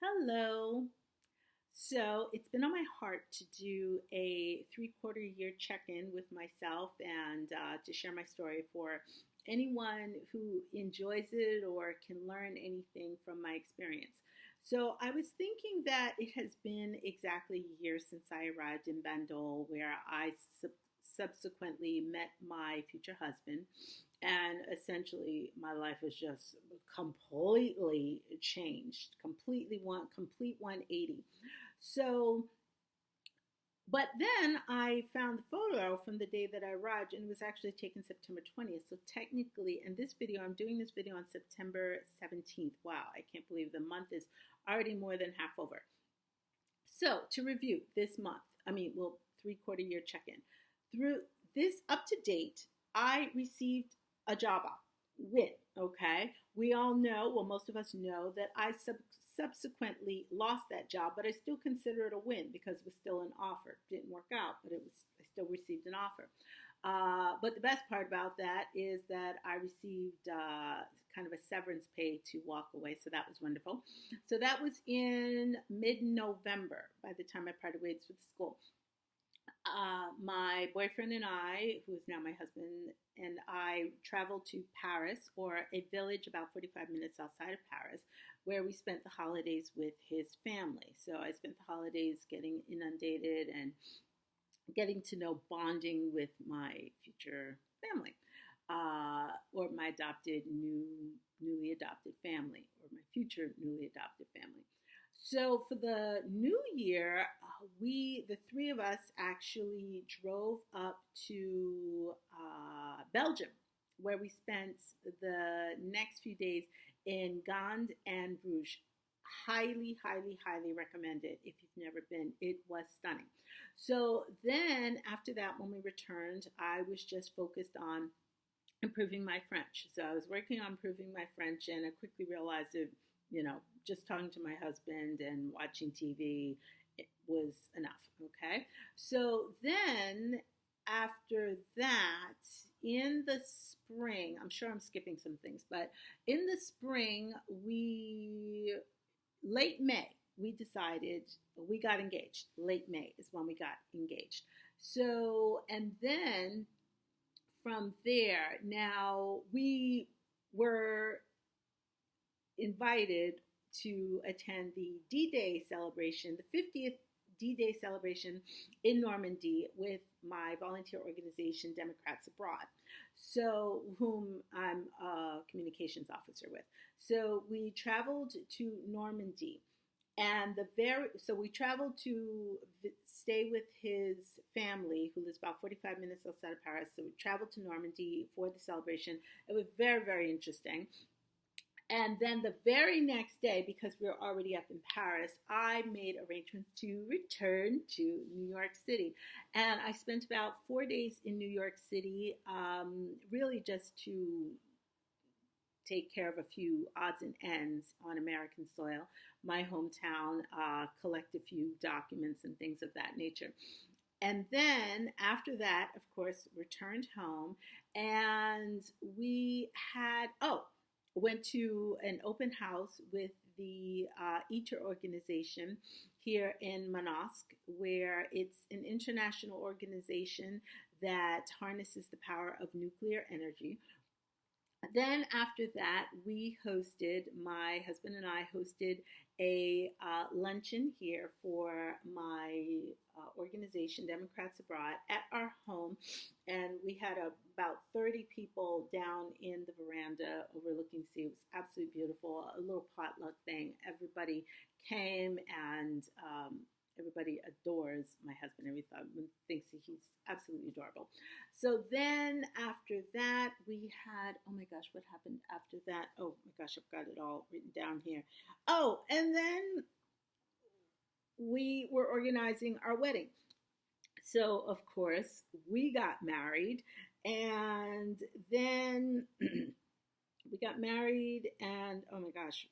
Hello. So it's been on my heart to do a three-quarter year check-in with myself and to share my story for anyone who enjoys it or can learn anything from my experience. So I was thinking that it has been exactly a year since I arrived in Bandol, where I subsequently met my future husband. And essentially, my life was just completely changed, complete 180. So, but then I found the photo from the day that I arrived, and it was actually taken September 20th. So technically, in this video, I'm doing this video on September 17th. Wow, I can't believe the month is already more than half over. So to review this month, three-quarter year check-in. Through this up to date, I received a job win. Okay, we all know, well, most of us know that I subsequently lost that job, but I still consider it a win because it was still an offer. It didn't work out, but I still received an offer. But the best part about that is that I received kind of a severance pay to walk away, so that was wonderful. So that was in mid-November by the time I parted ways with school. My boyfriend and I, who is now my husband, and I traveled to Paris, or a village about 45 minutes outside of Paris, where we spent the holidays with his family. So I spent the holidays getting inundated and getting to know, bonding with my future family, or my newly adopted family, or my future newly adopted family. So for the new year, the three of us actually drove up to Belgium, where we spent the next few days in Gand and Bruges. Highly, highly, highly recommend it if you've never been. It was stunning. So then after that, when we returned, I was just focused on improving my French. So I was working on improving my French, and I quickly realized that, just talking to my husband and watching TV, it was enough. Okay. So then after that, in the spring, I'm sure I'm skipping some things, but in the spring, late May, we decided, we got engaged. Late May is when we got engaged. So, and then from there, now we were invited to attend the D-Day celebration, the 50th D-Day celebration in Normandy with my volunteer organization, Democrats Abroad, so whom I'm a communications officer with. So we traveled to Normandy, and so we traveled to stay with his family, who lives about 45 minutes outside of Paris. So we traveled to Normandy for the celebration. It was very, very interesting. And then the very next day, because we were already up in Paris, I made arrangements to return to New York City. And I spent about 4 days in New York City, really just to take care of a few odds and ends on American soil, my hometown, collect a few documents and things of that nature. And then after that, of course, returned home, and we went to an open house with the ITER organization here in Manosque, where it's an international organization that harnesses the power of nuclear energy. Then after that, my husband and I hosted a luncheon here for my organization, Democrats Abroad, at our home. And we had about 30 people down in the veranda overlooking the sea. It was absolutely beautiful, a little potluck thing. Everybody came, and everybody adores my husband. Everyone thinks he's absolutely adorable. So then after that, we had, oh my gosh, what happened after that? Oh my gosh, I've got it all written down here. Oh, and then we were organizing our wedding. So, of course, we got married, and then we got married, and oh my gosh,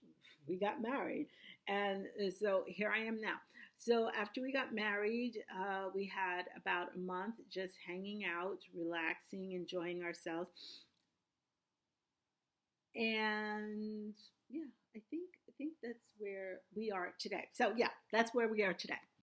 we got married. And so here I am now. So after we got married, we had about a month just hanging out, relaxing, enjoying ourselves. And yeah, I think think that's where we are today. So, yeah, that's where we are today.